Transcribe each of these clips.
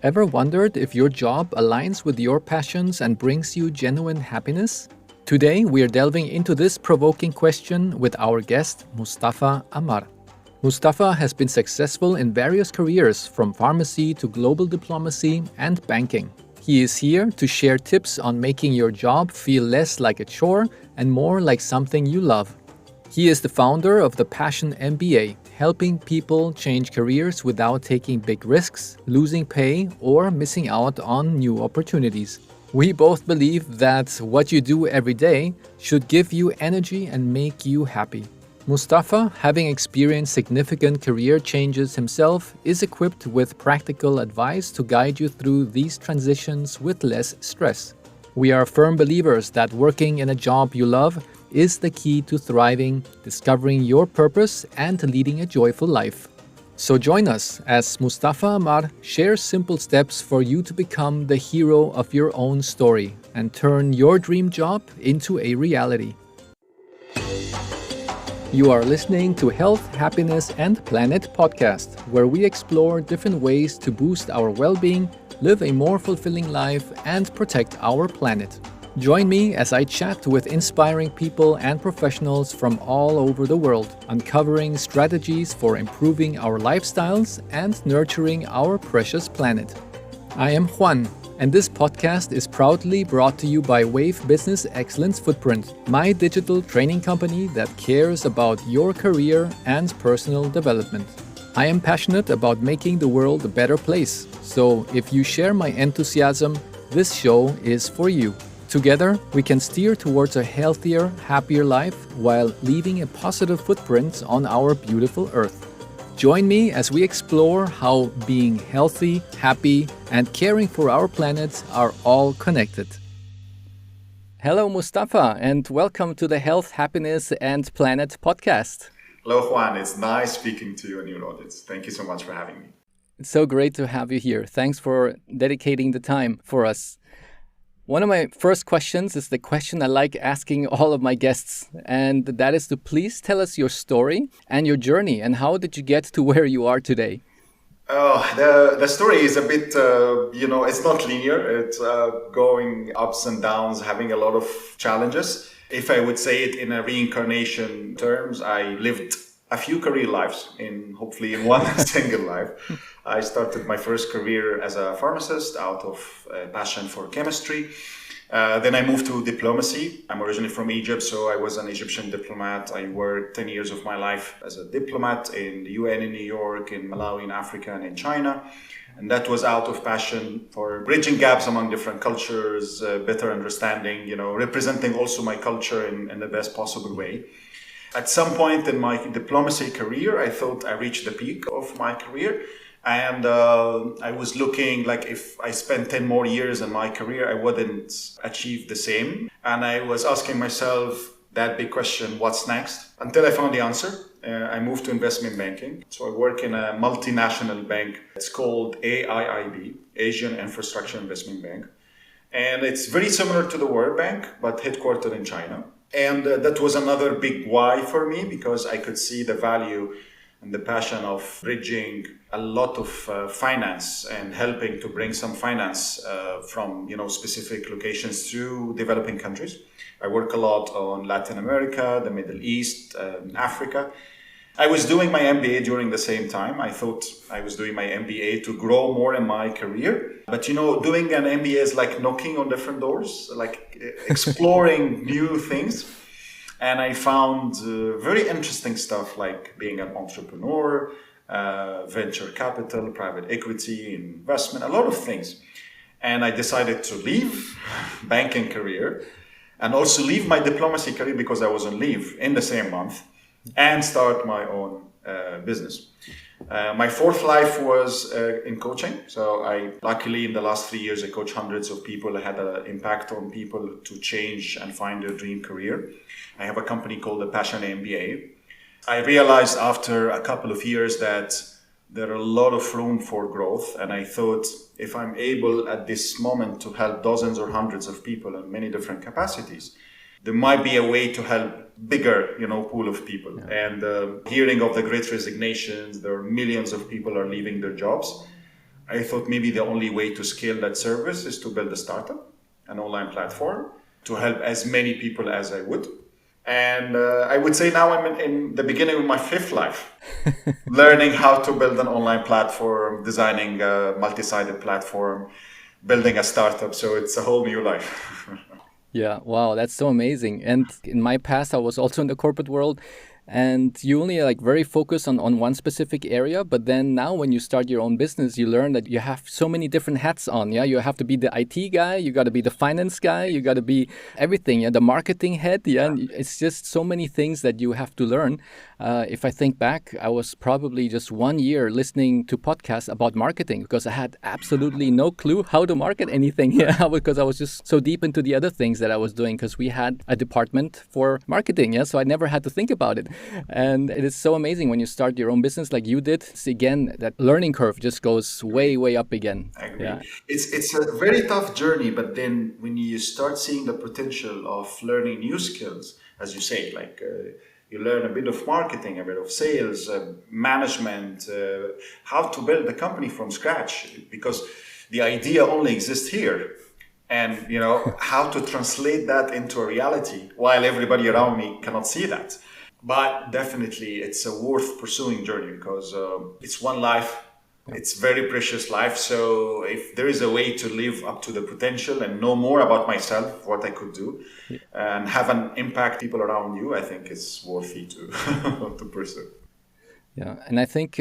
Ever wondered if your job aligns with your passions and brings you genuine happiness? Today, we are delving into this provoking question with our guest, Mustafa Ammar. Mustafa has been successful in various careers from pharmacy to global diplomacy and banking. He is here to share tips on making your job feel less like a chore and more like something you love. He is the founder of the Passion MBA, helping people change careers without taking big risks, losing pay, or missing out on new opportunities. We both believe that what you do every day should give you energy and make you happy. Mustafa, having experienced significant career changes himself, is equipped with practical advice to guide you through these transitions with less stress. We are firm believers that working in a job you love is the key to thriving, discovering your purpose, and leading a joyful life. So join us as Mustafa Ammar shares simple steps for you to become the hero of your own story and turn your dream job into a reality. You are listening to Health, Happiness, and Planet podcast, where we explore different ways to boost our well-being, live a more fulfilling life, and protect our planet. Join me as I chat with inspiring people and professionals from all over the world, uncovering strategies for improving our lifestyles and nurturing our precious planet. I am Juan, and this podcast is proudly brought to you by Wave Business Excellence Footprint, my digital training company that cares about your career and personal development. I am passionate about making the world a better place, so if you share my enthusiasm, this show is for you. Together, we can steer towards a healthier, happier life while leaving a positive footprint on our beautiful Earth. Join me as we explore how being healthy, happy, and caring for our planet are all connected. Hello, Mustafa, and welcome to the Health, Happiness, and Planet podcast. Hello, Juan. It's nice speaking to you and your audience. Thank you so much for having me. It's so great to have you here. Thanks for dedicating the time for us. One of my first questions is the question I like asking all of my guests, and that is to please tell us your story and your journey, and how did you get to where you are today? The story is a bit, it's not linear. It's going ups and downs, having a lot of challenges. If I would say it in a reincarnation terms, I lived a few career lives hopefully in one single life. I started my first career as a pharmacist out of a passion for chemistry. Then I moved to diplomacy. I'm originally from Egypt, so I was an Egyptian diplomat. I worked 10 years of my life as a diplomat in the UN in New York, in Malawi in Africa, and in China. And that was out of passion for bridging gaps among different cultures, better understanding, representing also my culture in the best possible way. At some point in my diplomacy career, I thought I reached the peak of my career. And I was looking like if I spent 10 more years in my career, I wouldn't achieve the same. And I was asking myself that big question, what's next? Until I found the answer. I moved to investment banking. So I work in a multinational bank. It's called AIIB, Asian Infrastructure Investment Bank. And it's very similar to the World Bank, but headquartered in China. And that was another big why for me, because I could see the value and the passion of bridging a lot of finance and helping to bring some finance from specific locations to developing countries. I work a lot on Latin America, the Middle East, Africa. I was doing my MBA during the same time. I thought I was doing my MBA to grow more in my career. But doing an MBA is like knocking on different doors, like exploring new things. And I found very interesting stuff like being an entrepreneur, venture capital, private equity, investment, a lot of things. And I decided to leave banking career and also leave my diplomacy career because I was on leave in the same month and start my own business. My fourth life was in coaching. So luckily in the last 3 years, I coached hundreds of people. I had an impact on people to change and find their dream career. I have a company called the Passion MBA. I realized after a couple of years that there are a lot of room for growth. And I thought if I'm able at this moment to help dozens or hundreds of people in many different capacities, there might be a way to help bigger, pool of people. Yeah. And hearing of the great resignations, there are millions of people are leaving their jobs. I thought maybe the only way to scale that service is to build a startup, an online platform, to help as many people as I would. And I would say now I'm in the beginning of my fifth life, learning how to build an online platform, designing a multi-sided platform, building a startup. So it's a whole new life. Yeah, wow, that's so amazing. And in my past, I was also in the corporate world, and you only like very focused on one specific area. But then now when you start your own business, you learn that you have so many different hats on. Yeah, you have to be the IT guy, you got to be the finance guy, you got to be everything. Yeah, the marketing head. Yeah, and it's just so many things that you have to learn. If I think back, I was probably just 1 year listening to podcasts about marketing because I had absolutely no clue how to market anything. Yeah, because I was just so deep into the other things that I was doing because we had a department for marketing. Yeah, so I never had to think about it. And it is so amazing when you start your own business like you did. It's, again, that learning curve just goes way, way up again. I agree. Yeah. It's a very tough journey, but then when you start seeing the potential of learning new skills, as you say, like you learn a bit of marketing, a bit of sales, management, how to build a company from scratch, because the idea only exists here. And how to translate that into a reality while everybody around me cannot see that. But definitely it's a worth pursuing journey because it's one life. It's very precious life. So if there is a way to live up to the potential and know more about myself, what I could do, and have an impact people around you, I think it's worthy to to pursue. Yeah, and I think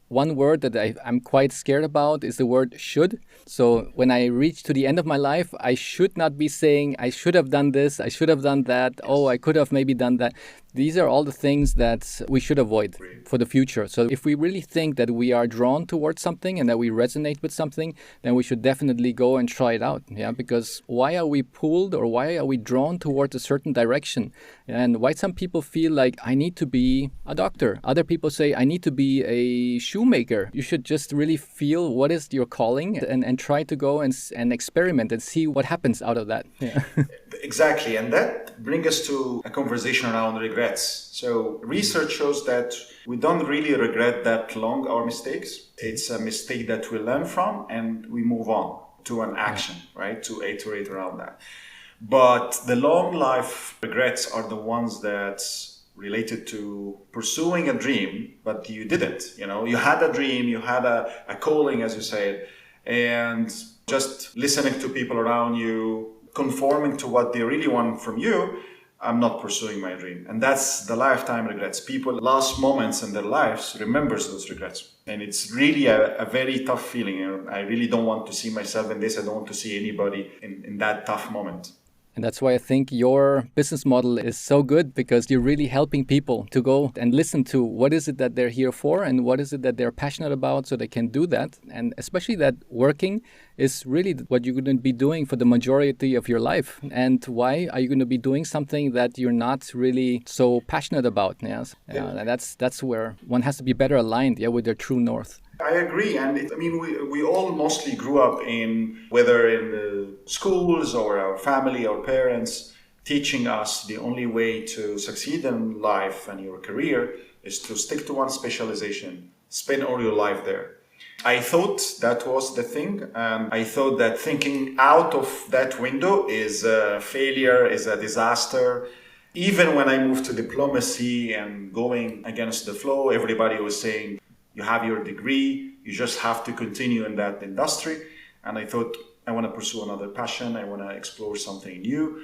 one word that I'm quite scared about is the word should. So when I reach to the end of my life, I should not be saying, I should have done this, I should have done that, oh, I could have maybe done that. These are all the things that we should avoid for the future. So if we really think that we are drawn towards something and that we resonate with something, then we should definitely go and try it out. Yeah, because why are we pulled or why are we drawn towards a certain direction? And why some people feel like I need to be a doctor. Other people say I need to be a shoemaker. You should just really feel what is your calling and try to go and experiment and see what happens out of that. Yeah. Exactly. And that brings us to a conversation around regrets. So research shows that we don't really regret that long our mistakes. It's a mistake that we learn from and we move on to an action, right? To iterate around that. But the long life regrets are the ones that's related to pursuing a dream, but you didn't. You had a dream, you had a calling, as you said, and just listening to people around you, conforming to what they really want from you, I'm not pursuing my dream. And that's the lifetime regrets. People, last moments in their lives, remembers those regrets. And it's really a very tough feeling. I really don't want to see myself in this. I don't want to see anybody in that tough moment. And that's why I think your business model is so good, because you're really helping people to go and listen to what is it that they're here for and what is it that they're passionate about so they can do that. And especially that working is really what you're going to be doing for the majority of your life. And why are you going to be doing something that you're not really so passionate about? Yes. Yeah. And that's where one has to be better aligned, with their true north. I agree. And we all mostly grew up whether in the schools or our family or parents, teaching us the only way to succeed in life and your career is to stick to one specialization, spend all your life there. I thought that was the thing. And I thought that thinking out of that window is a failure, is a disaster. Even when I moved to diplomacy and going against the flow, everybody was saying, you have your degree, you just have to continue in that industry. And I thought, I want to pursue another passion. I want to explore something new.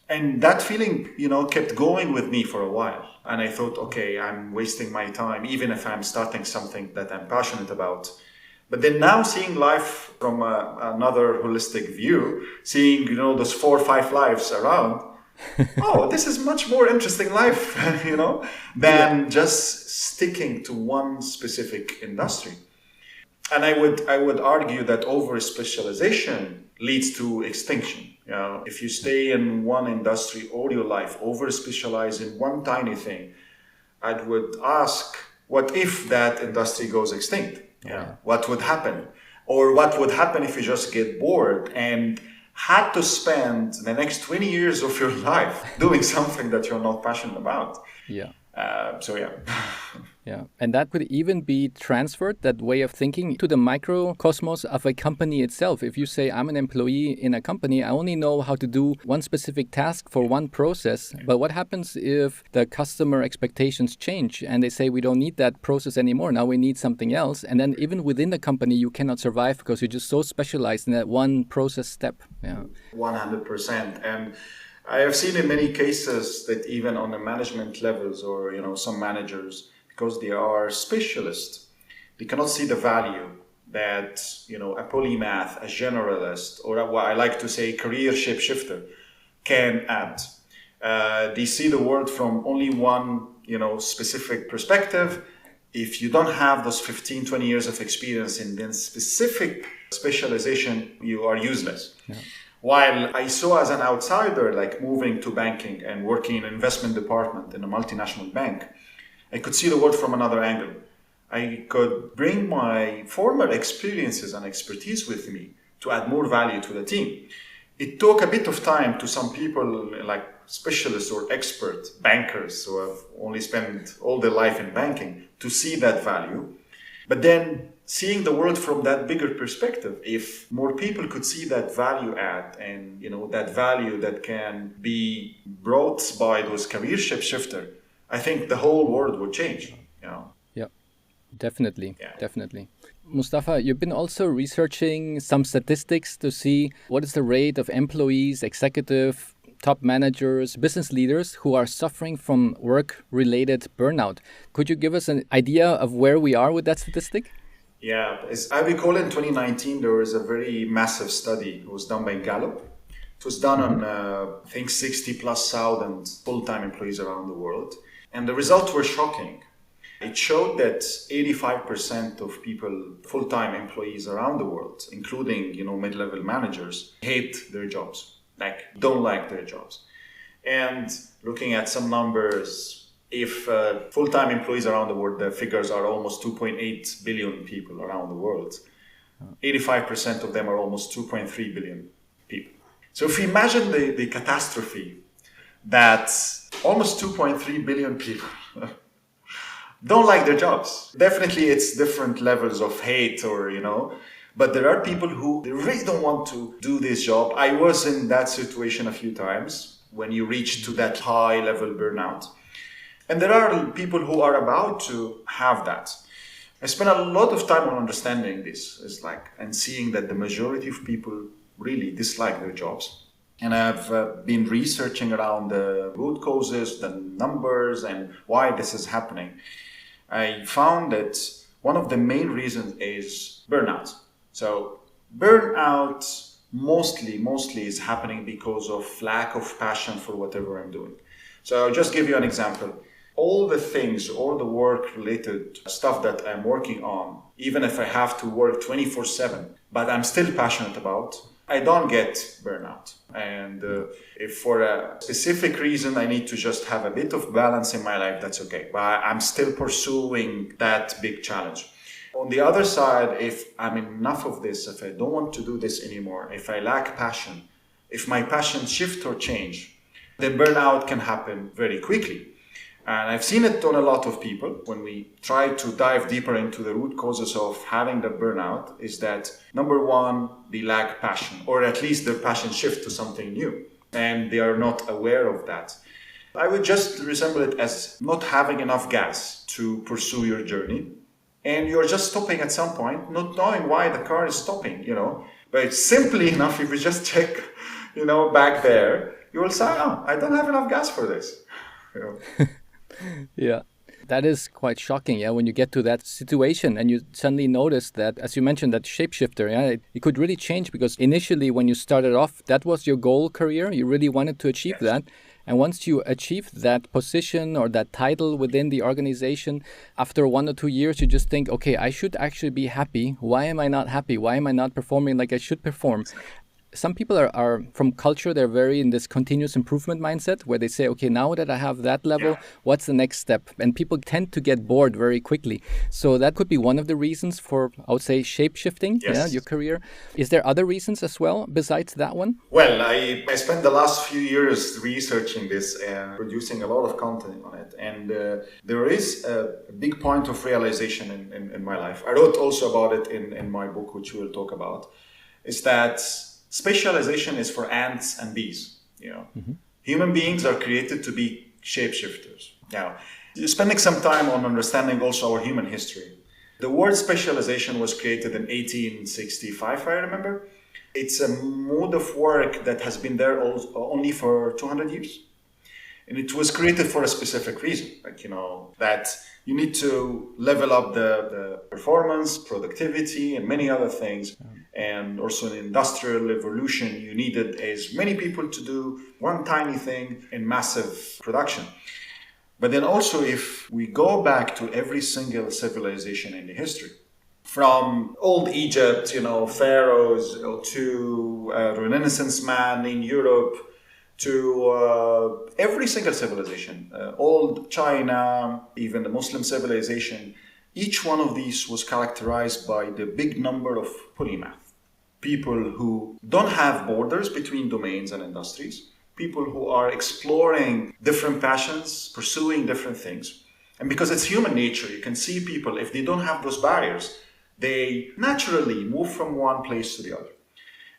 And that feeling, kept going with me for a while. And I thought, okay, I'm wasting my time, even if I'm starting something that I'm passionate about. But then now seeing life from another holistic view, seeing, those 4 or 5 lives around, oh, this is much more interesting life, than just sticking to one specific industry. And I would argue that over specialization leads to extinction. If you stay in one industry all your life, over specialize in one tiny thing, I would ask, what if that industry goes extinct? What would happen? Or what would happen if you just get bored and had to spend the next 20 years of your life doing something that you're not passionate about? Yeah. So yeah. Yeah, and that could even be transferred, that way of thinking, to the microcosmos of a company itself. If you say, I'm an employee in a company, I only know how to do one specific task for one process. But what happens if the customer expectations change and they say, we don't need that process anymore, now we need something else? And then even within the company, you cannot survive because you're just so specialized in that one process step. Yeah, 100%. And I have seen in many cases that even on the management levels, or some managers, because they are specialists, they cannot see the value that a polymath, a generalist, or what I like to say, career shapeshifter can add. They see the world from only one specific perspective. If you don't have those 15, 20 years of experience in this specific specialization, you are useless. Yeah. While I saw as an outsider, like moving to banking and working in an investment department in a multinational bank, I could see the world from another angle. I could bring my former experiences and expertise with me to add more value to the team. It took a bit of time to some people, like specialists or expert bankers who have only spent all their life in banking, to see that value. But then seeing the world from that bigger perspective, if more people could see that value add and that value that can be brought by those career shapeshifter, I think the whole world would change. Yeah, definitely. Mustafa, you've been also researching some statistics to see what is the rate of employees, executive, top managers, business leaders who are suffering from work-related burnout. Could you give us an idea of where we are with that statistic? Yeah, as I recall, in 2019, there was a very massive study. It was done by Gallup. It was done on, I think, 60,000+ full-time employees around the world. And the results were shocking. It showed that 85% of people, full-time employees around the world, including, mid-level managers, hate their jobs, don't like their jobs. And looking at some numbers, if full-time employees around the world, the figures are almost 2.8 billion people around the world. 85% of them are almost 2.3 billion people. So if you imagine the catastrophe that almost 2.3 billion people don't like their jobs. Definitely it's different levels of hate but there are people who they really don't want to do this job. I was in that situation a few times when you reach to that high level burnout. And there are people who are about to have that. I spent a lot of time on understanding this and seeing that the majority of people really dislike their jobs. And I've been researching around the root causes, the numbers, and why this is happening. I found that one of the main reasons is burnout. So burnout mostly is happening because of lack of passion for whatever I'm doing. So I'll just give you an example. All the things, all the work-related stuff that I'm working on, even if I have to work 24/7, but I'm still passionate about, I don't get burnout. And if for a specific reason I need to just have a bit of balance in my life, that's okay. But I'm still pursuing that big challenge. On the other side, if I'm enough of this, if I don't want to do this anymore, if I lack passion, if my passion shift or change, then burnout can happen very quickly. And I've seen it on a lot of people when we try to dive deeper into the root causes of having the burnout is that, number one, they lack passion, or at least their passion shift to something new, and they are not aware of that. I would just resemble it as not having enough gas to pursue your journey, and you're just stopping at some point, not knowing why the car is stopping, But it's simply enough, if you just check, back there, you will say, oh, I don't have enough gas for this. Yeah, that is quite shocking. Yeah, when you get to that situation and you suddenly notice that, as you mentioned, that shapeshifter, it could really change because initially when you started off, that was your goal career. You really wanted to achieve that. And once you achieve that position or that title within the organization, after 1 or 2 years, you just think, okay, I should actually be happy. Why am I not happy? Why am I not performing like I should perform? some people are from culture, they're very in this continuous improvement mindset where they say, okay, now that I have that level, what's the next step? And people tend to get bored very quickly. So that could be one of the reasons for, I would say, shape-shifting, your career. Is there other reasons as well besides that one? Well, I spent the last few years researching this and producing a lot of content on it. And there is a big point of realization in my life. I wrote also about it in my book, which we'll talk about, is that specialization is for ants and bees. Human beings are created to be shapeshifters. Now, spending some time on understanding also our human history. The word specialization was created in 1865, if I remember. It's a mode of work that has been there only for 200 years. And it was created for a specific reason, that you need to level up the performance, productivity, and many other things. And also in industrial evolution, you needed as many people to do one tiny thing in massive production. But then also, if we go back to every single civilization in the history, from old Egypt, pharaohs, to Renaissance man in Europe, to every single civilization, old China, even the Muslim civilization, each one of these was characterized by the big number of polymath. People who don't have borders between domains and industries, people who are exploring different passions, pursuing different things. And because it's human nature, you can see people, if they don't have those barriers, they naturally move from one place to the other.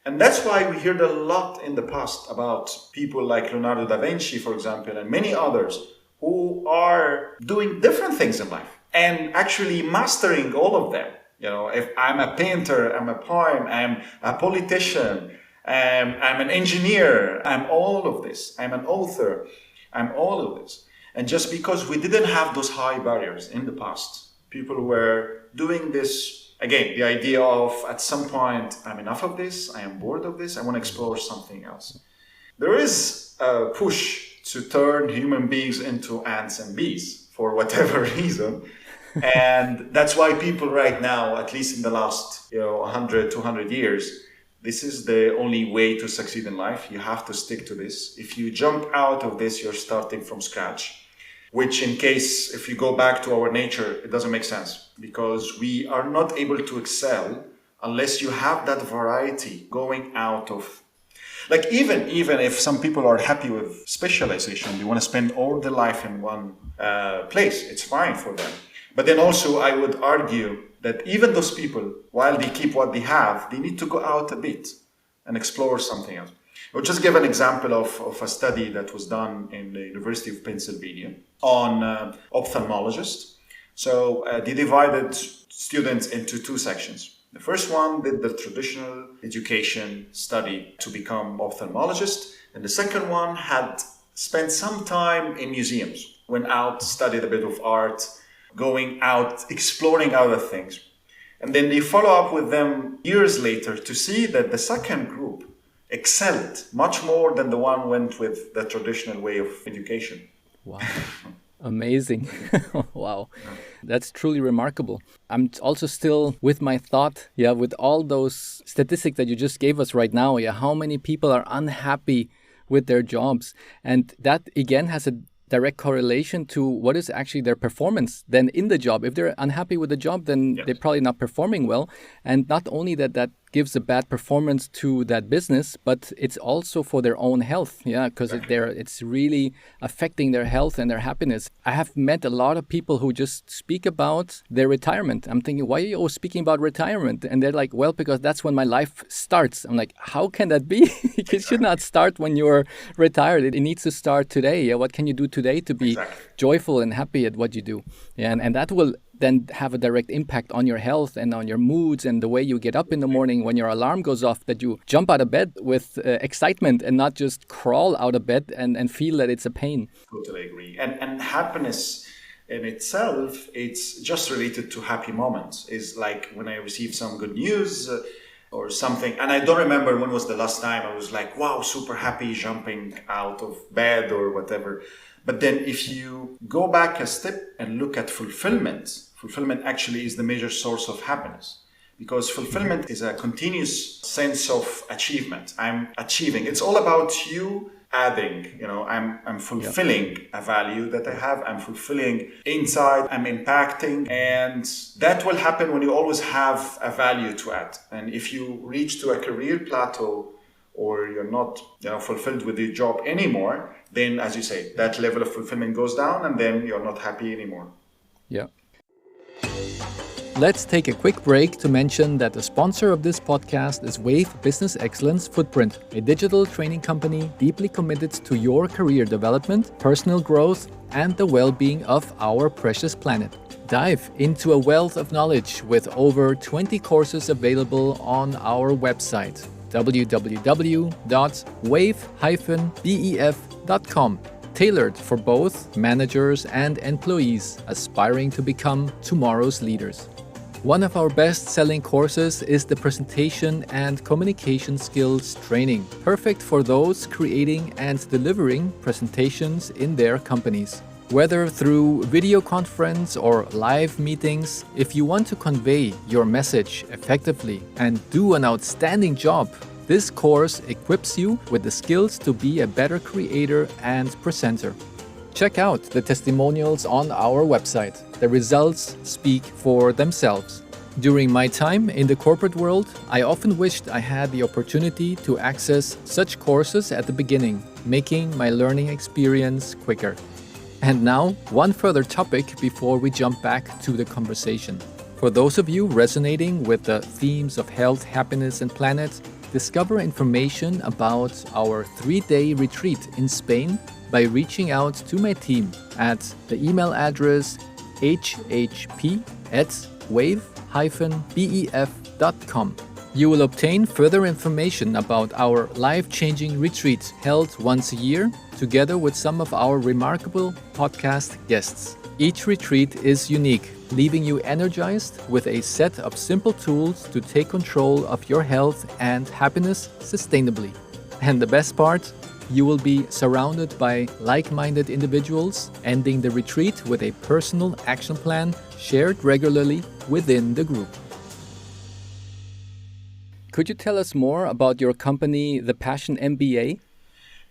And that's why we heard a lot in the past about people like Leonardo da Vinci, for example, and many others who are doing different things in life and actually mastering all of them. If I'm a painter, I'm a poet, I'm a politician, I'm an engineer, I'm all of this. I'm an author, I'm all of this. And just because we didn't have those high barriers in the past, people were doing this. Again, the idea of at some point, I'm enough of this, I am bored of this, I want to explore something else. There is a push to turn human beings into ants and bees for whatever reason. And that's why people right now, at least in the last 100, 200 years, this is the only way to succeed in life. You have to stick to this. If you jump out of this, you're starting from scratch. Which in case, if you go back to our nature, it doesn't make sense because we are not able to excel unless you have that variety going out of, like even if some people are happy with specialization, they want to spend all their life in one place, it's fine for them. But then also I would argue that even those people, while they keep what they have, they need to go out a bit and explore something else. I'll just give an example of a study that was done in the University of Pennsylvania on ophthalmologists. So they divided students into two sections. The first one did the traditional education study to become ophthalmologist. And the second one had spent some time in museums, went out, studied a bit of art, going out, exploring other things. And then they follow up with them years later to see that the second group excelled much more than the one went with the traditional way of education. Wow. Amazing. Wow. That's truly remarkable. I'm also still with my thought, with all those statistics that you just gave us right now, how many people are unhappy with their jobs. And that again has a direct correlation to what is actually their performance then in the job. If they're unhappy with the job, then they're probably not performing well. And not only that gives a bad performance to that business, but it's also for their own health. Because it's really affecting their health and their happiness. I have met a lot of people who just speak about their retirement. I'm thinking, why are you always speaking about retirement? And they're like, well, because that's when my life starts. I'm like, how can that be? It should not start when you're retired. It needs to start today. What can you do today to be joyful and happy at what you do? And that will then have a direct impact on your health and on your moods and the way you get up in the morning when your alarm goes off, that you jump out of bed with excitement and not just crawl out of bed and feel that it's a pain. Totally agree. And happiness in itself, it's just related to happy moments. It's like when I receive some good news or something, and I don't remember when was the last time I was like, wow, super happy jumping out of bed or whatever. But then if you go back a step and look at fulfillment actually is the major source of happiness. because fulfillment is a continuous sense of achievement. I'm achieving. It's all about you adding, I'm fulfilling a value that I have. I'm fulfilling inside. I'm impacting. And that will happen when you always have a value to add. And if you reach to a career plateau or you're not fulfilled with your job anymore, then as you say, that level of fulfillment goes down and then you're not happy anymore. Yeah. Let's take a quick break to mention that the sponsor of this podcast is Wave Business Excellence Footprint, a digital training company deeply committed to your career development, personal growth, and the well-being of our precious planet. Dive into a wealth of knowledge with over 20 courses available on our website, www.wave-bef.com, tailored for both managers and employees aspiring to become tomorrow's leaders. One of our best-selling courses is the Presentation and Communication Skills Training, perfect for those creating and delivering presentations in their companies. Whether through video conference or live meetings, if you want to convey your message effectively and do an outstanding job, this course equips you with the skills to be a better creator and presenter. Check out the testimonials on our website. The results speak for themselves. During my time in the corporate world, I often wished I had the opportunity to access such courses at the beginning, making my learning experience quicker. And now, one further topic before we jump back to the conversation. For those of you resonating with the themes of health, happiness, and planet, discover information about our 3-day retreat in Spain by reaching out to my team at the email address hhp@wave-bef.com. You will obtain further information about our life-changing retreat held once a year, together with some of our remarkable podcast guests. Each retreat is unique, leaving you energized with a set of simple tools to take control of your health and happiness sustainably. And the best part? You will be surrounded by like-minded individuals, ending the retreat with a personal action plan shared regularly within the group. Could you tell us more about your company, the Passion MBA?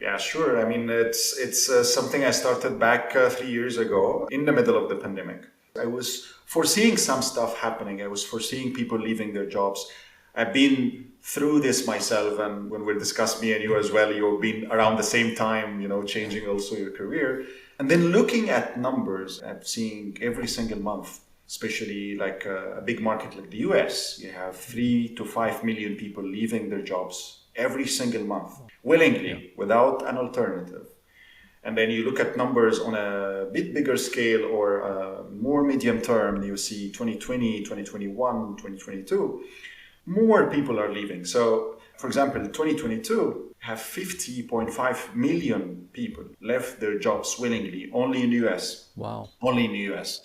Yeah, sure. I mean, it's something I started back 3 years ago in the middle of the pandemic. I was foreseeing some stuff happening. I was foreseeing people leaving their jobs. I've been through this myself, and when we discuss me and you as well, you've been around the same time, changing also your career. And then looking at numbers, I'm seeing every single month, especially like a big market like the US, you have 3 to 5 million people leaving their jobs every single month, willingly, without an alternative. And then you look at numbers on a bit bigger scale or more medium term, you see 2020, 2021, 2022, more people are leaving. So, for example, 2022 have 50.5 million people left their jobs willingly, only in the US. Wow. Only in the US.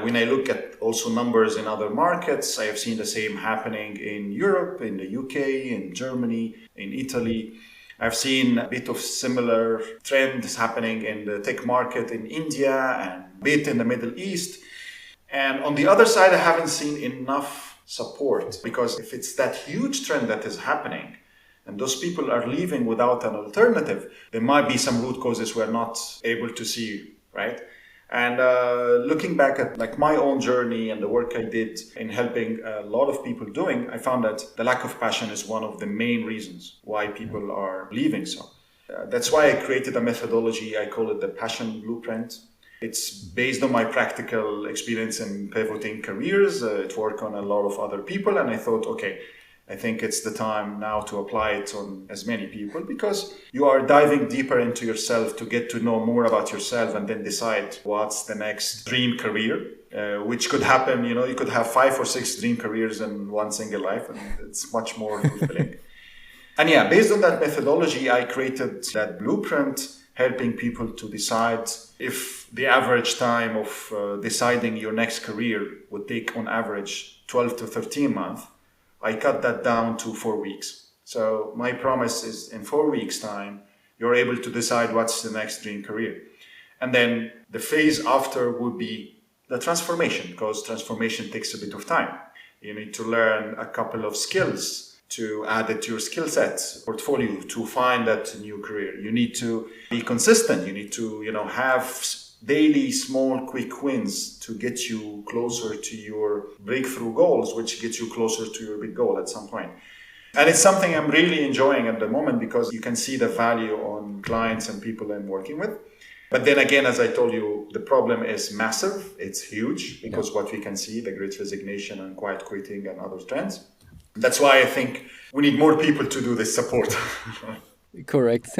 When I look at also numbers in other markets, I have seen the same happening in Europe, in the UK, in Germany, in Italy. I've seen a bit of similar trends happening in the tech market in India and a bit in the Middle East. And on the other side, I haven't seen enough support, because if it's that huge trend that is happening and those people are leaving without an alternative, there might be some root causes we're not able to see, right? And looking back at like my own journey and the work I did in helping a lot of people doing, I found that the lack of passion is one of the main reasons why people are leaving. So that's why I created a methodology. I call it the Passion Blueprint. It's based on my practical experience in pivoting careers. It worked on a lot of other people. And I thought, okay, I think it's the time now to apply it on as many people, because you are diving deeper into yourself to get to know more about yourself and then decide what's the next dream career, which could happen. You could have 5 or 6 dream careers in one single life, and it's much more fulfilling. And yeah, based on that methodology, I created that blueprint, helping people to decide if the average time of deciding your next career would take on average 12 to 13 months. I cut that down to 4 weeks. So my promise is in 4 weeks' time, you're able to decide what's the next dream career. And then the phase after would be the transformation, because transformation takes a bit of time. You need to learn a couple of skills to add it to your skill set portfolio to find that new career. You need to be consistent. You need to, have daily small quick wins to get you closer to your breakthrough goals, which gets you closer to your big goal at some point. And it's something I'm really enjoying at the moment because you can see the value on clients and people I'm working with. But then again, as I told you, the problem is massive. It's huge because what we can see, the great resignation and quiet quitting and other trends. That's why I think we need more people to do this support. Correct.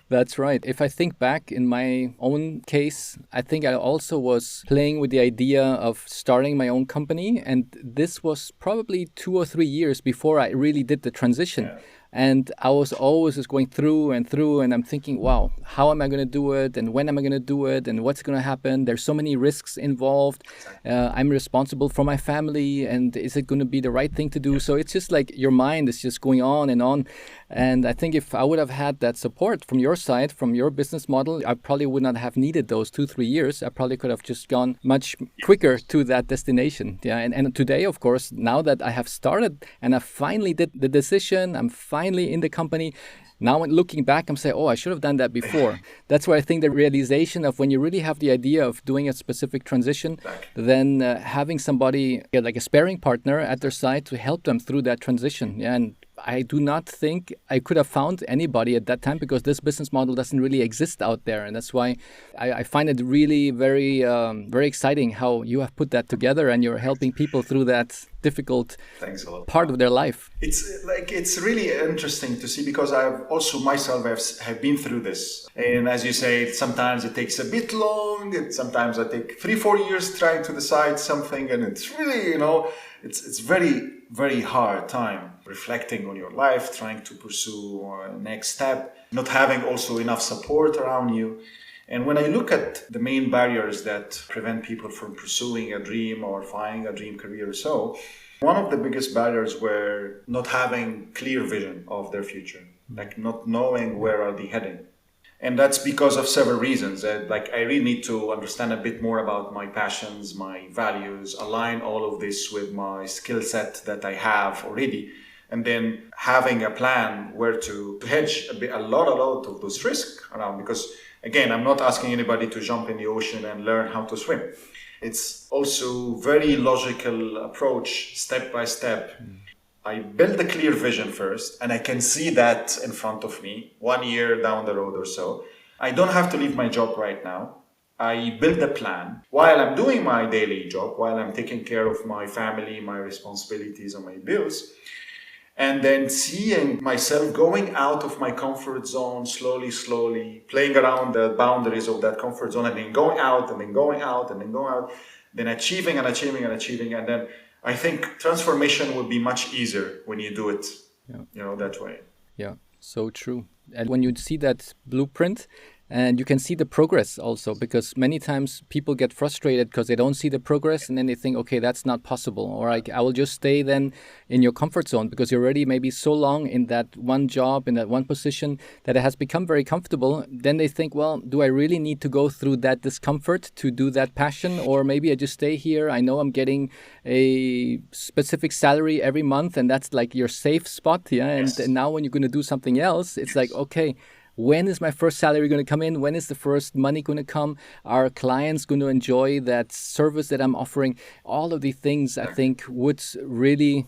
That's right. If I think back in my own case, I think I also was playing with the idea of starting my own company. And this was probably 2 or 3 years before I really did the transition. Yeah. And I was always just going through, and I'm thinking, wow, how am I going to do it? And when am I going to do it? And what's going to happen? There's so many risks involved. I'm responsible for my family. And is it going to be the right thing to do? So it's just like your mind is just going on and on. And I think if I would have had that support from your side, from your business model, I probably would not have needed those 2-3 years. I probably could have just gone much quicker to that destination. Yeah. And today, of course, now that I have started and I finally did the decision, I'm finally in the company. Now looking back, I'm saying, oh, I should have done that before. That's where I think the realization of when you really have the idea of doing a specific transition, then having somebody like a sparring partner at their side to help them through that transition. Yeah, and I do not think I could have found anybody at that time because this business model doesn't really exist out there. And that's why I find it really very, very exciting how you have put that together and you're helping people through that difficult part of their life. It's really interesting to see because I've also myself have been through this. And as you say, sometimes it takes a bit long. Sometimes I take 3-4 years trying to decide something. And it's really, it's very, very hard time reflecting on your life, trying to pursue a next step, not having also enough support around you. And when I look at the main barriers that prevent people from pursuing a dream or finding a dream career or so, one of the biggest barriers were not having clear vision of their future, like not knowing where are they heading. And that's because of several reasons. I really need to understand a bit more about my passions, my values, align all of this with my skill set that I have already, and then having a plan where to hedge a lot of those risks around. Because again, I'm not asking anybody to jump in the ocean and learn how to swim. It's also very logical approach, step by step. I build a clear vision first, and I can see that in front of me 1 year down the road or so. I don't have to leave my job right now. I build a plan while I'm doing my daily job, while I'm taking care of my family, my responsibilities, and my bills. And then seeing myself going out of my comfort zone slowly, playing around the boundaries of that comfort zone, and then going out, and then going out, and then going out, then achieving. And then I think transformation will be much easier when you do it, that way. Yeah, so true. And when you see that blueprint, and you can see the progress also, because many times people get frustrated because they don't see the progress and then they think, okay, that's not possible. Or I will just stay then in your comfort zone because you're already maybe so long in that one job, in that one position that it has become very comfortable. Then they think, well, do I really need to go through that discomfort to do that passion? Or maybe I just stay here. I know I'm getting a specific salary every month and that's like your safe spot. Yeah. And now when you're going to do something else, it's like, okay, when is my first salary going to come in? When is the first money going to come? Are clients going to enjoy that service that I'm offering? All of these things, I think, would really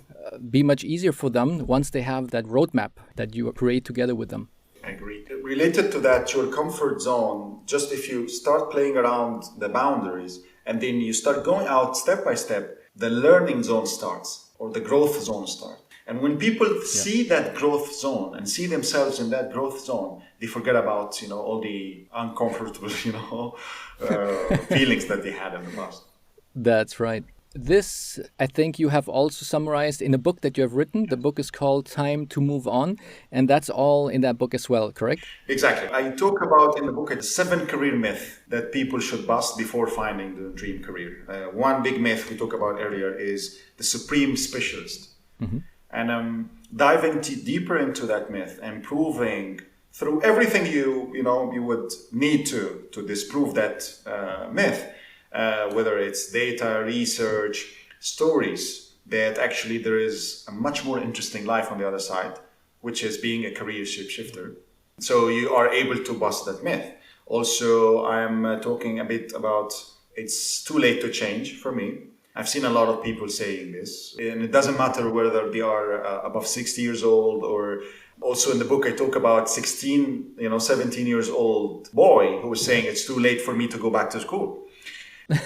be much easier for them once they have that roadmap that you create together with them. I agree. Related to that, your comfort zone, just if you start playing around the boundaries and then you start going out step by step, the learning zone starts or the growth zone starts. And when people see that growth zone and see themselves in that growth zone, they forget about, all the uncomfortable, feelings that they had in the past. That's right. This, I think you have also summarized in a book that you have written. The book is called Time to Move On. And that's all in that book as well, correct? Exactly. I talk about in the book 7 career myths that people should bust before finding the dream career. One big myth we talked about earlier is the supreme specialist. Mm-hmm. And I'm diving deeper into that myth and proving through everything you would need to disprove that myth, whether it's data, research, stories, that actually there is a much more interesting life on the other side, which is being a career shapeshifter. So you are able to bust that myth. Also, I'm talking a bit about it's too late to change for me. I've seen a lot of people saying this, and it doesn't matter whether they are above 60 years old, or also in the book I talk about 16, 17 years old boy who was saying it's too late for me to go back to school.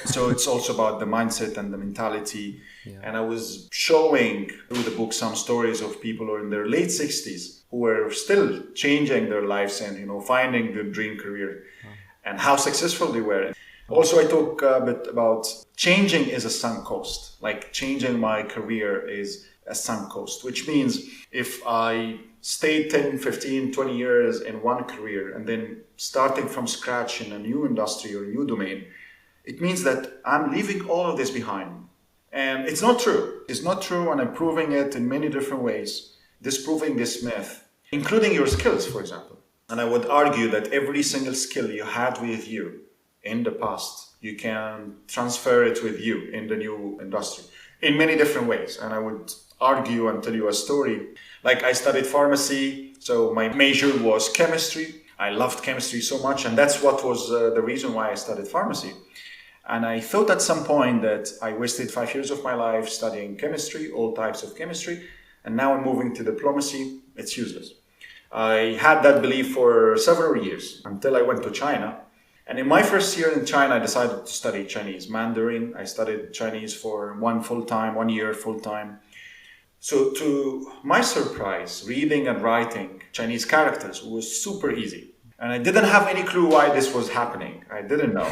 So it's also about the mindset and the mentality. Yeah. And I was showing through the book some stories of people who are in their late 60s who were still changing their lives and, finding the dream career and how successful they were. Also, I talk a bit about changing is a sunk cost. Like changing my career is a sunk cost, which means if I stay 10, 15, 20 years in one career and then starting from scratch in a new industry or a new domain, it means that I'm leaving all of this behind. And it's not true. It's not true, and I'm proving it in many different ways, disproving this myth, including your skills, for example. And I would argue that every single skill you had with you in the past, you can transfer it with you in the new industry in many different ways. And I would argue and tell you a story. Like I studied pharmacy, so my major was chemistry. I loved chemistry so much, and that's what was the reason why I studied pharmacy. And I thought at some point that I wasted 5 years of my life studying chemistry, all types of chemistry, and now I'm moving to diplomacy. It's useless. I had that belief for several years until I went to China. And in my first year in China, I decided to study Chinese Mandarin. I studied Chinese for 1 year full-time. So to my surprise, reading and writing Chinese characters was super easy. And I didn't have any clue why this was happening. I didn't know.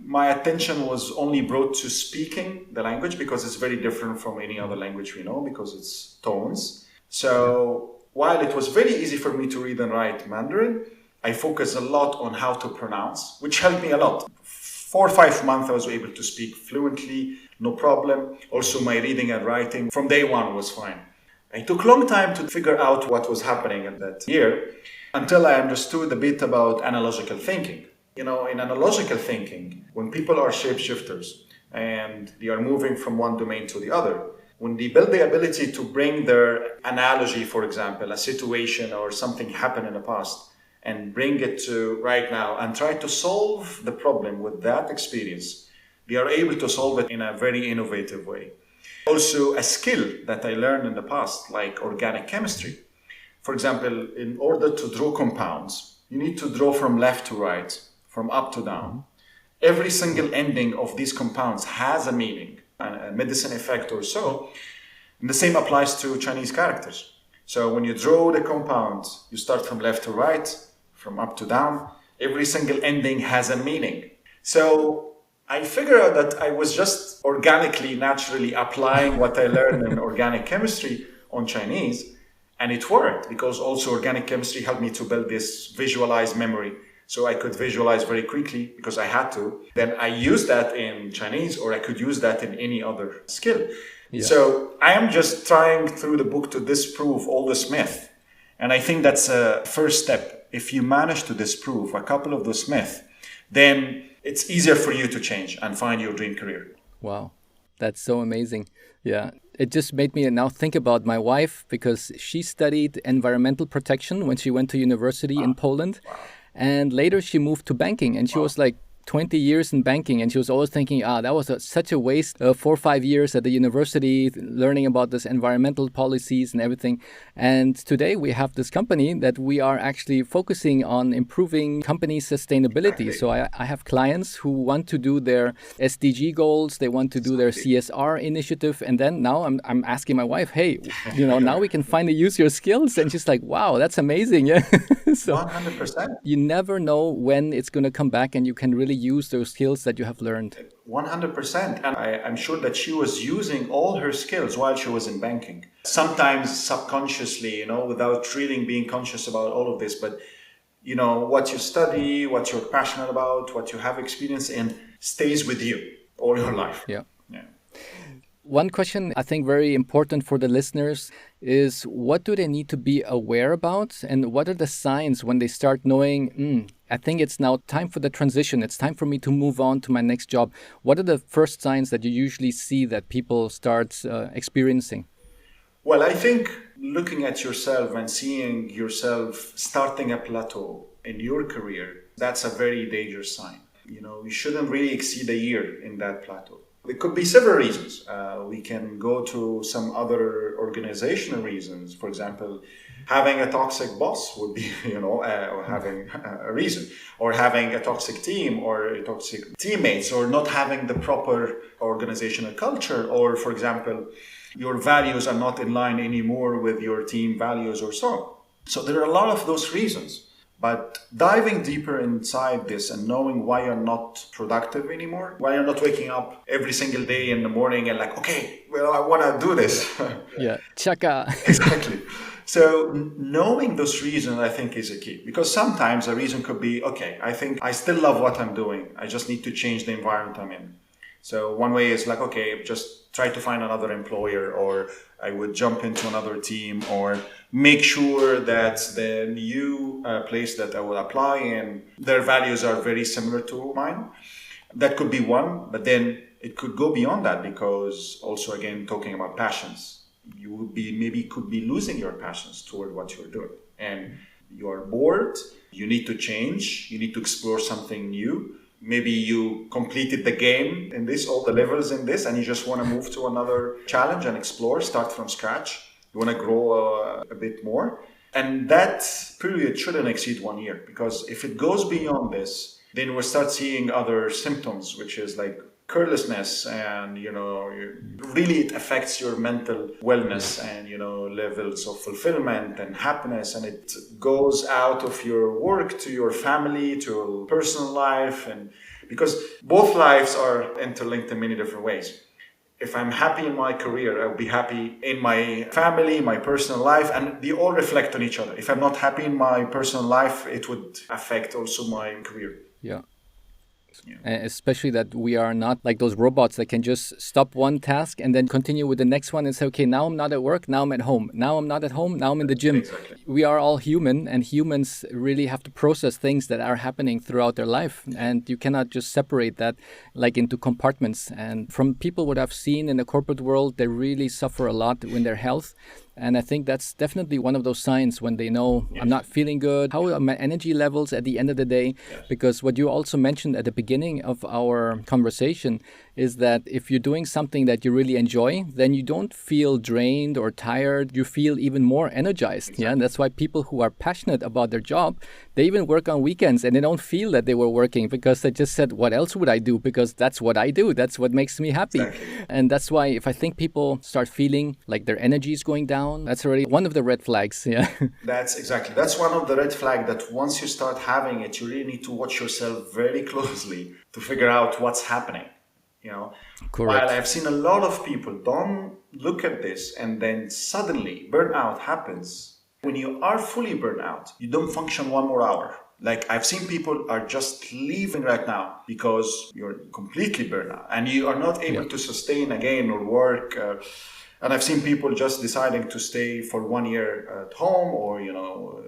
My attention was only brought to speaking the language because it's very different from any other language we know because it's tones. So while it was very easy for me to read and write Mandarin, I focused a lot on how to pronounce, which helped me a lot. 4 or 5 months I was able to speak fluently, no problem. Also my reading and writing from day one was fine. It took a long time to figure out what was happening in that year until I understood a bit about analogical thinking. In analogical thinking, when people are shapeshifters and they are moving from one domain to the other, when they build the ability to bring their analogy, for example, a situation or something happened in the past, and bring it to right now and try to solve the problem with that experience, they are able to solve it in a very innovative way. Also, a skill that I learned in the past, like organic chemistry. For example, in order to draw compounds, you need to draw from left to right, from up to down. Every single ending of these compounds has a meaning, a medicine effect or so. And the same applies to Chinese characters. So when you draw the compounds, you start from left to right, from up to down. Every single ending has a meaning. So I figured out that I was just organically, naturally applying what I learned in organic chemistry on Chinese. And it worked because also organic chemistry helped me to build this visualized memory. So I could visualize very quickly because I had to. Then I used that in Chinese, or I could use that in any other skill. Yeah. So I am just trying through the book to disprove all this myth. And I think that's a first step. If you manage to disprove a couple of those myths, then it's easier for you to change and find your dream career. Wow, that's so amazing. Yeah, it just made me now think about my wife because she studied environmental protection when she went to university in Poland. Wow. And later she moved to banking, and she was like 20 years in banking, and she was always thinking, that was such a waste of 4 or 5 years at the university learning about this environmental policies and everything. And today we have this company that we are actually focusing on improving company sustainability. So I have clients who want to do their SDG goals, they want to do their CSR initiative, and then now I'm asking my wife, hey, now we can finally use your skills, and she's like, wow, that's amazing. Yeah. So 100%. You never know when it's going to come back, and you can really use those skills that you have learned. 100%. And I'm sure that she was using all her skills while she was in banking. Sometimes subconsciously, without really being conscious about all of this. But, what you study, what you're passionate about, what you have experience in stays with you all your life. Yeah. One question I think very important for the listeners is, what do they need to be aware about, and what are the signs when they start knowing I think it's now time for the transition. It's time for me to move on to my next job. What are the first signs that you usually see that people start experiencing? Well, I think looking at yourself and seeing yourself starting a plateau in your career, that's a very dangerous sign. You shouldn't really exceed a year in that plateau. There could be several reasons. We can go to some other organizational reasons. For example, having a toxic boss would be, or having a reason, or having a toxic team or toxic teammates, or not having the proper organizational culture, or, for example, your values are not in line anymore with your team values or so on. So there are a lot of those reasons. But diving deeper inside this and knowing why you're not productive anymore, why you're not waking up every single day in the morning and like, okay, well, I want to do this. Yeah, chaka. Exactly. So knowing those reasons, I think, is a key. Because sometimes a reason could be, okay, I think I still love what I'm doing. I just need to change the environment I'm in. So one way is like, okay, just try to find another employer, or I would jump into another team, or make sure that the new place that I will apply in, their values are very similar to mine. That could be one, but then it could go beyond that, because also, again, talking about passions, you would be maybe could be losing your passions toward what you're doing. And you are bored, you need to change, you need to explore something new. Maybe you completed the game in this, all the levels in this, and you just want to move to another challenge and explore, start from scratch. You want to grow a bit more. And that period shouldn't exceed 1 year, because if it goes beyond this, then we'll start seeing other symptoms, which is like carelessness, and really it affects your mental wellness and levels of fulfillment and happiness, and it goes out of your work to your family, to your personal life, and because both lives are interlinked in many different ways. If I'm happy in my career, I'll be happy in my family, my personal life, and they all reflect on each other. If I'm not happy in my personal life, it would affect also my career. Yeah. Especially that we are not like those robots that can just stop one task and then continue with the next one and say, okay, now I'm not at work, now I'm at home. Now I'm not at home, now I'm in the gym. Exactly. We are all human, and humans really have to process things that are happening throughout their life. And you cannot just separate that like into compartments. And from people what I've seen in the corporate world, they really suffer a lot in their health. And I think that's definitely one of those signs when they know, yes, I'm not feeling good. How are my energy levels at the end of the day? Yes. Because what you also mentioned at the beginning of our conversation is that if you're doing something that you really enjoy, then you don't feel drained or tired. You feel even more energized. Exactly. Yeah, and that's why people who are passionate about their job, they even work on weekends and they don't feel that they were working, because they just said, what else would I do? Because that's what I do. That's what makes me happy. Exactly. And that's why if I think people start feeling like their energy is going down, that's already one of the red flags. Yeah. That's one of the red flags, that once you start having it, you really need to watch yourself very closely to figure out what's happening. Correct. While I've seen a lot of people don't look at this, and then suddenly burnout happens. When you are fully burnt out, you don't function 1 more hour. Like I've seen people are just leaving right now because you're completely burnt out and you are not able to sustain again or work. And I've seen people just deciding to stay for 1 year at home, or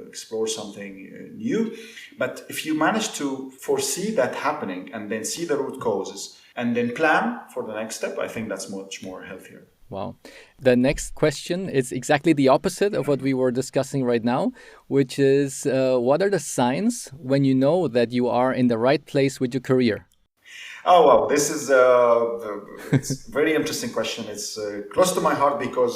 explore something new. But if you manage to foresee that happening and then see the root causes and then plan for the next step, I think that's much more healthier. Wow. The next question is exactly the opposite of what we were discussing right now, which is what are the signs when you know that you are in the right place with your career? Oh, wow. This is it's a very interesting question. It's close to my heart because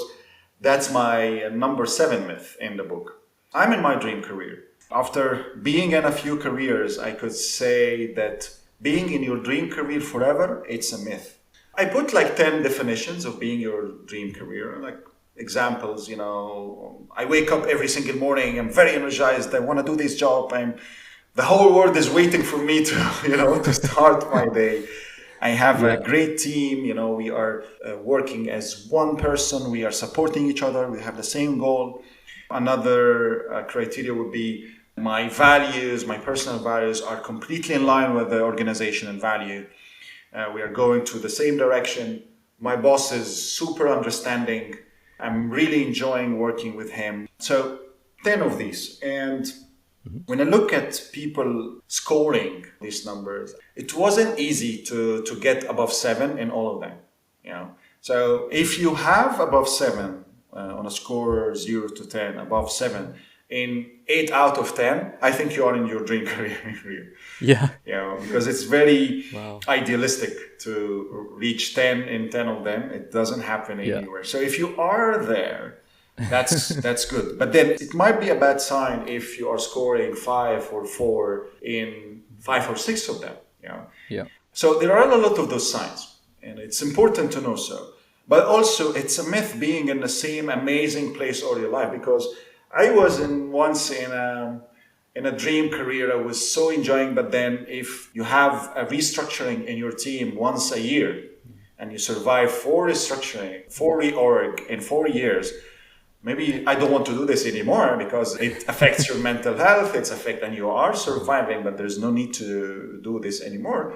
that's my number 7 myth in the book. I'm in my dream career. After being in a few careers, I could say that being in your dream career forever, it's a myth. I put like 10 definitions of being your dream career, like examples, I wake up every single morning, I'm very energized, I want to do this job, the whole world is waiting for me to, to start my day. I have a great team, we are working as one person, we are supporting each other, we have the same goal. Another criteria would be my values, my personal values are completely in line with the organizational value. We are going to the same direction. My boss is super understanding. I'm really enjoying working with him. So 10 of these. And When I look at people scoring these numbers, it wasn't easy to get above 7 in all of them. So if you have above 7 on a score 0 to 10, above 7 in 8 out of 10, I think you are in your dream career. Yeah. Because it's very idealistic to reach 10 in 10 of them. It doesn't happen anywhere. So if you are there, that's good. But then it might be a bad sign if you are scoring 5 or 4 in 5 or 6 of them. So there are a lot of those signs, and it's important to know so. But also, it's a myth being in the same amazing place all your life, because I was once in a dream career I was so enjoying, but then if you have a restructuring in your team once a year and you survive 4 restructuring, 4 reorg in 4 years, maybe I don't want to do this anymore because it affects your mental health, and you are surviving, but there's no need to do this anymore.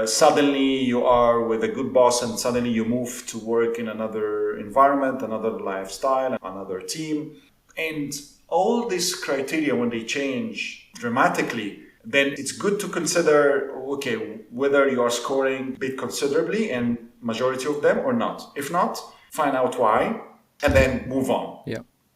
Suddenly you are with a good boss and suddenly you move to work in another environment, another lifestyle, another team. And all these criteria, when they change dramatically, then it's good to consider, whether you are scoring a bit considerably in majority of them or not. If not, find out why and then move on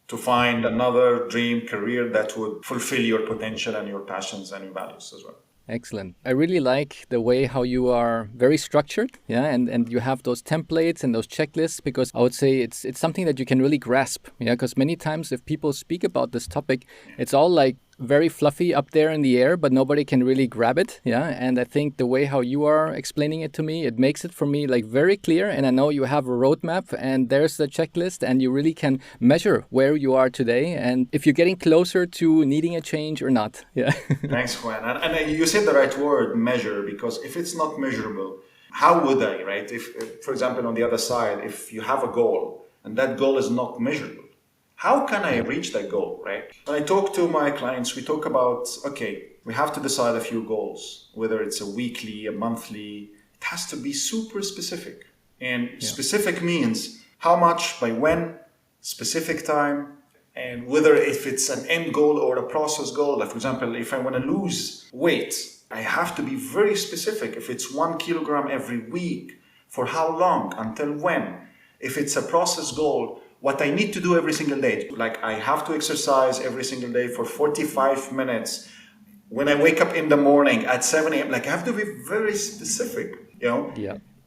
to find another dream career that would fulfill your potential and your passions and your values as well. Excellent. I really like the way how you are very structured, and you have those templates and those checklists, because I would say it's something that you can really grasp, because many times if people speak about this topic, it's all like very fluffy up there in the air, but nobody can really grab it, and I think the way how you are explaining it to me, it makes it for me like very clear, and I know you have a roadmap and there's the checklist, and you really can measure where you are today and if you're getting closer to needing a change or not. Thanks, Juan. And you said the right word, measure, because if it's not measurable, how would I, right? If, for example, on the other side, if you have a goal and that goal is not measurable, how can I reach that goal, right? When I talk to my clients, we talk about, we have to decide a few goals, whether it's a weekly, a monthly. It has to be super specific. And specific means how much, by when, specific time, and whether if it's an end goal or a process goal. Like, for example, if I want to lose weight, I have to be very specific. If it's 1 kilogram every week, for how long, until when? If it's a process goal, what I need to do every single day. Like, I have to exercise every single day for 45 minutes. When I wake up in the morning at 7 a.m., like, I have to be very specific,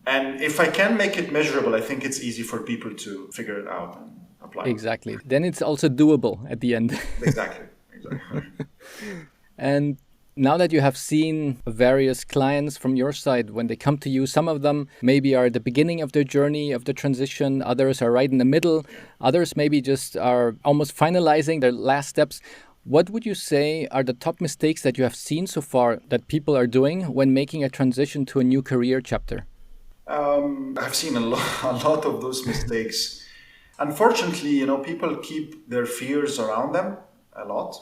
And if I can make it measurable, I think it's easy for people to figure it out and apply. Exactly. Then it's also doable at the end. Exactly. And now that you have seen various clients from your side, when they come to you, some of them maybe are at the beginning of their journey, of the transition, others are right in the middle, others maybe just are almost finalizing their last steps. What would you say are the top mistakes that you have seen so far that people are doing when making a transition to a new career chapter? I've seen a lot of those mistakes. Unfortunately, people keep their fears around them a lot.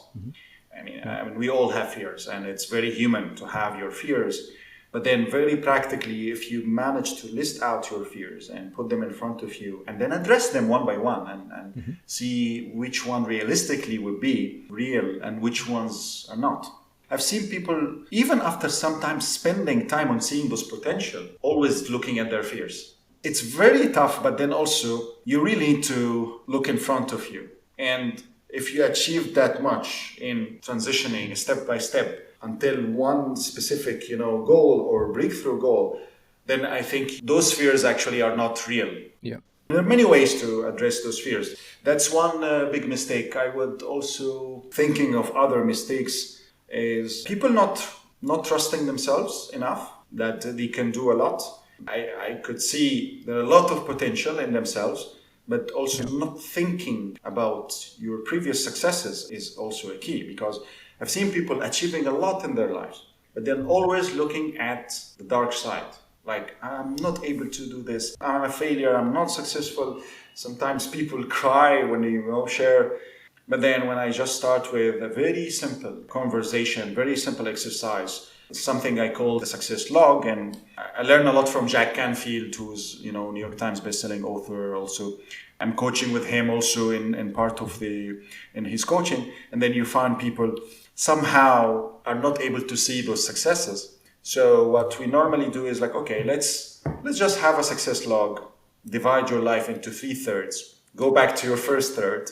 I mean, we all have fears, and it's very human to have your fears. But then very practically, if you manage to list out your fears and put them in front of you and then address them one by one and see which one realistically would be real and which ones are not. I've seen people, even after sometimes spending time on seeing those potential, always looking at their fears. It's very tough, but then also you really need to look in front of you. And if you achieve that much in transitioning step by step until one specific, goal or breakthrough goal, then I think those fears actually are not real. There are many ways to address those fears. That's one big mistake. I would also, thinking of other mistakes, is people not trusting themselves enough that they can do a lot. I could see there are a lot of potential in themselves, but also not thinking about your previous successes is also a key, because I've seen people achieving a lot in their lives, but then always looking at the dark side. Like, I'm not able to do this. I'm a failure. I'm not successful. Sometimes people cry when they share. But then when I just start with a very simple conversation, very simple exercise, something I call the success log. And I learned a lot from Jack Canfield, who's, New York Times bestselling author also. I'm coaching with him also in part of in his coaching. And then you find people somehow are not able to see those successes. So what we normally do is like, okay, let's just have a success log, divide your life into 3/3, go back to your first third,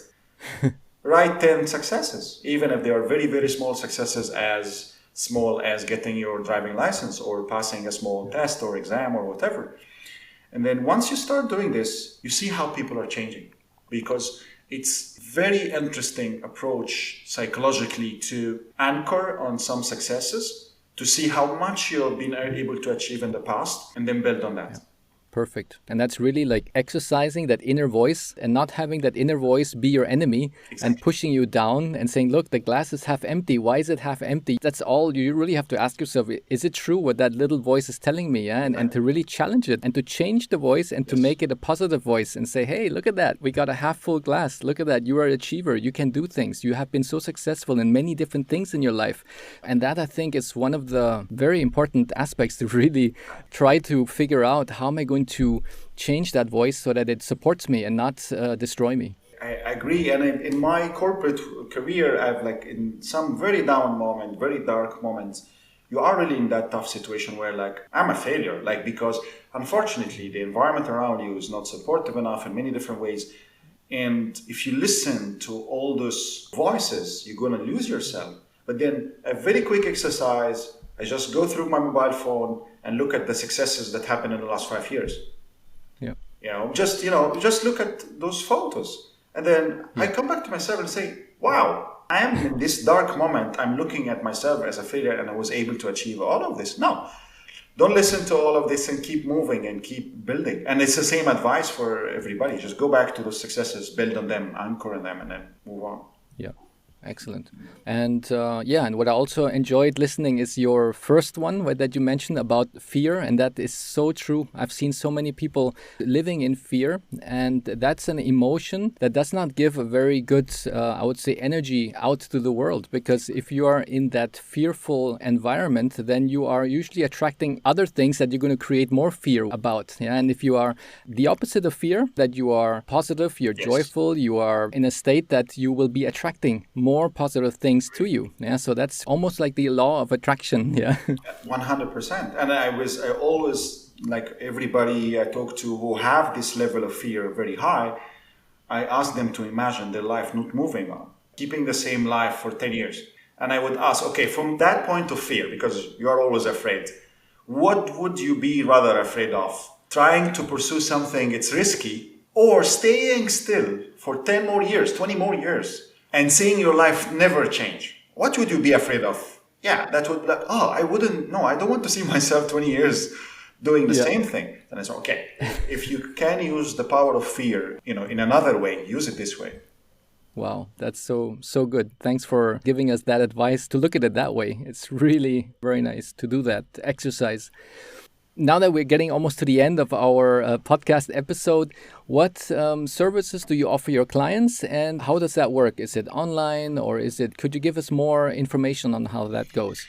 write 10 successes, even if they are very, very small successes, as small as getting your driving license or passing a small test or exam or whatever. And then once you start doing this, you see how people are changing, because it's very interesting approach psychologically to anchor on some successes, to see how much you've been able to achieve in the past, and then build on that. Yeah. Perfect. And that's really like exercising that inner voice and not having that inner voice be your enemy. Exactly. And pushing you down and saying, look, the glass is half empty. Why is it half empty? That's all. You really have to ask yourself, is it true what that little voice is telling me? Yeah? And to really challenge it and to change the voice and to make it a positive voice and say, hey, look at that. We got a half full glass. Look at that. You are an achiever. You can do things. You have been so successful in many different things in your life. And that, I think, is one of the very important aspects to really try to figure out, how am I going to change that voice so that it supports me and not destroy me. I agree. And in my corporate career, I've like in some very down moment, very dark moments, you are really in that tough situation where like, I'm a failure, like, because unfortunately the environment around you is not supportive enough in many different ways. And if you listen to all those voices, you're going to lose yourself. But then a very quick exercise, I just go through my mobile phone and look at the successes that happened in the last 5 years. Yeah. Just look at those photos. And then I come back to myself and say, wow, I am in this dark moment. I'm looking at myself as a failure and I was able to achieve all of this. No, don't listen to all of this and keep moving and keep building. And it's the same advice for everybody. Just go back to those successes, build on them, anchor on them, and then move on. Yeah. Excellent. And and what I also enjoyed listening is your first one that you mentioned about fear. And that is so true. I've seen so many people living in fear, and that's an emotion that does not give a very good, I would say, energy out to the world. Because if you are in that fearful environment, then you are usually attracting other things that you're going to create more fear about. Yeah? And if you are the opposite of fear, that you are positive, you're joyful, you are in a state that you will be attracting more positive things to you. Yeah, so that's almost like the law of attraction. Yeah, 100%. And I always, like everybody I talk to who have this level of fear very high, I ask them to imagine their life not moving on, keeping the same life for 10 years. And I would ask, okay, from that point of fear, because you are always afraid, what would you be rather afraid of? Trying to pursue something, it's risky, or staying still for 10 more years, 20 more years, and seeing your life never change? What would you be afraid of? Yeah, that would be like, I don't want to see myself 20 years doing the same thing. Then I say, okay, if you can use the power of fear, in another way, use it this way. Wow, that's so good. Thanks for giving us that advice to look at it that way. It's really very nice to do that exercise. Now that we're getting almost to the end of our podcast episode, what services do you offer your clients, and how does that work? Is it online, or could you give us more information on how that goes?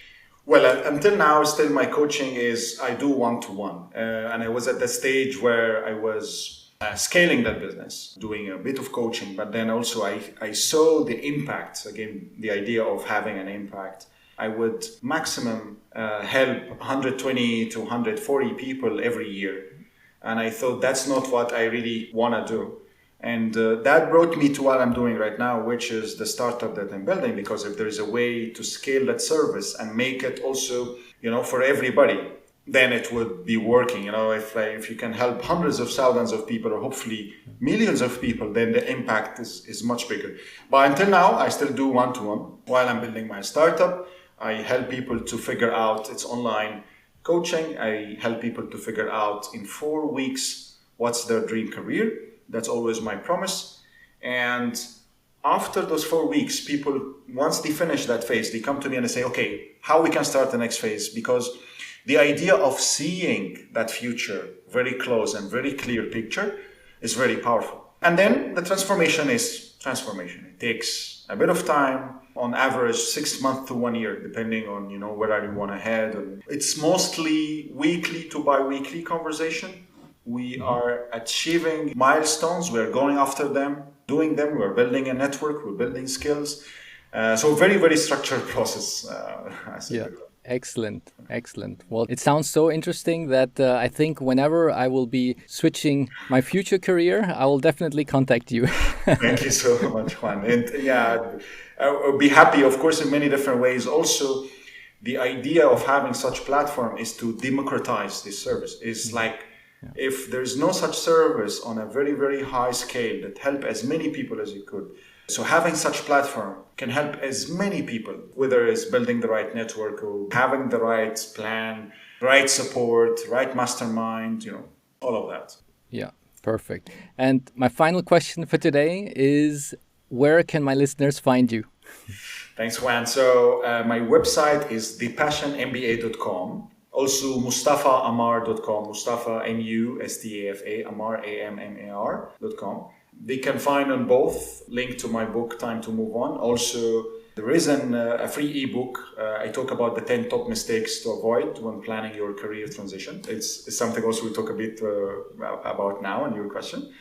Well, until now, still my coaching is, I do one-to-one. And I was at the stage where I was scaling that business, doing a bit of coaching, but then also I saw the impact, again, the idea of having an impact. I would maximum help 120 to 140 people every year. And I thought that's not what I really want to do. And that brought me to what I'm doing right now, which is the startup that I'm building. Because if there is a way to scale that service and make it also, for everybody, then it would be working. If you can help hundreds of thousands of people, or hopefully millions of people, then the impact is much bigger. But until now, I still do one-to-one while I'm building my startup. I help people to figure out, it's online coaching. I help people to figure out in 4 weeks what's their dream career. That's always my promise. And after those 4 weeks, people, once they finish that phase, they come to me and they say, okay, how we can start the next phase? Because the idea of seeing that future very close and very clear picture is very powerful. And then the transformation is transformation. It takes a bit of time. On average, 6 months to 1 year, depending on, where you want to head. And it's mostly weekly to bi-weekly conversation. We are achieving milestones. We're going after them, doing them. We're building a network. We're building skills. So very, very structured process. I think. Yeah. Excellent. Excellent. Well, it sounds so interesting that I think whenever I will be switching my future career, I will definitely contact you. Thank you so much, Juan. And yeah, I'll be happy, of course, in many different ways. Also, the idea of having such platform is to democratize this service. It's like if there's no such service on a very, very high scale that help as many people as you could. So having such platform can help as many people, whether it's building the right network or having the right plan, right support, right mastermind, all of that. Yeah, perfect. And my final question for today is, where can my listeners find you? Thanks, Juan. So my website is thepassionmba.com. Also mustafaammar.com, Mustafa, M-U-S-T-A-F-A, Ammar, A-M-M-A-R.com. They can find on both link to my book, Time to Move On. Also, there is a free ebook. I talk about the 10 top mistakes to avoid when planning your career transition. It's something also we talk a bit about now in your question.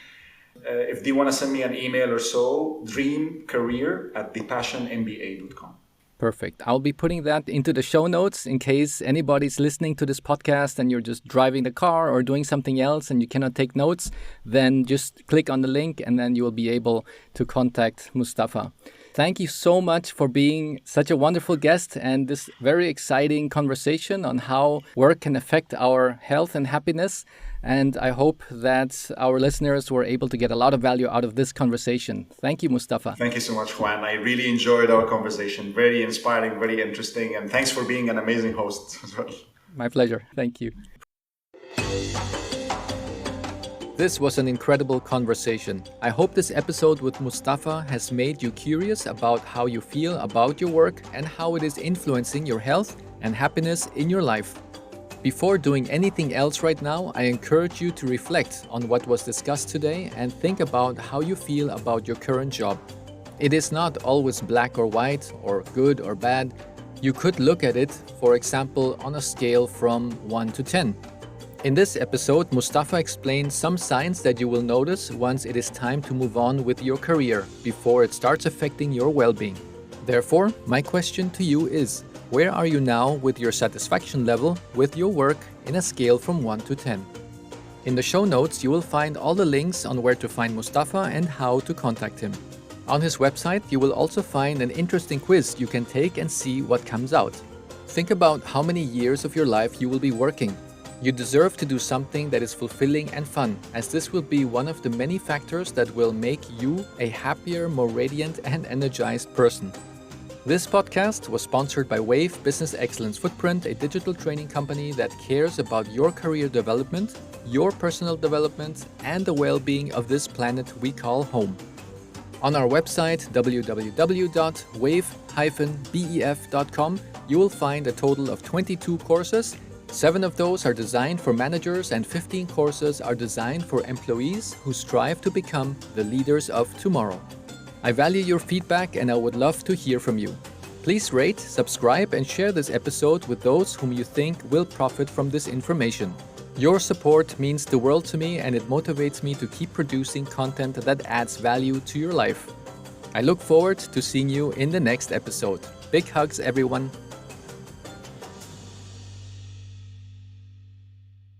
If they want to send me an email or so, dreamcareer@thepassionmba.com. Perfect. I'll be putting that into the show notes in case anybody's listening to this podcast and you're just driving the car or doing something else and you cannot take notes, then just click on the link and then you will be able to contact Mustafa. Thank you so much for being such a wonderful guest and this very exciting conversation on how work can affect our health and happiness. And I hope that our listeners were able to get a lot of value out of this conversation. Thank you, Mustafa. Thank you so much, Juan. I really enjoyed our conversation. Very inspiring, very interesting. And thanks for being an amazing host as well. My pleasure. Thank you. This was an incredible conversation. I hope this episode with Mustafa has made you curious about how you feel about your work and how it is influencing your health and happiness in your life. Before doing anything else right now, I encourage you to reflect on what was discussed today and think about how you feel about your current job. It is not always black or white or good or bad. You could look at it, for example, on a scale from 1 to 10. In this episode, Mustafa explained some signs that you will notice once it is time to move on with your career before it starts affecting your well-being. Therefore, my question to you is, where are you now with your satisfaction level with your work in a scale from 1 to 10? In the show notes, you will find all the links on where to find Mustafa and how to contact him. On his website, you will also find an interesting quiz you can take and see what comes out. Think about how many years of your life you will be working. You deserve to do something that is fulfilling and fun, as this will be one of the many factors that will make you a happier, more radiant and energized person. This podcast was sponsored by Wave Business Excellence Footprint, a digital training company that cares about your career development, your personal development, and the well-being of this planet we call home. On our website, www.wave-bef.com, you will find a total of 22 courses. 7 of those are designed for managers and 15 courses are designed for employees who strive to become the leaders of tomorrow. I value your feedback and I would love to hear from you. Please rate, subscribe, and share this episode with those whom you think will profit from this information. Your support means the world to me and it motivates me to keep producing content that adds value to your life. I look forward to seeing you in the next episode. Big hugs, everyone.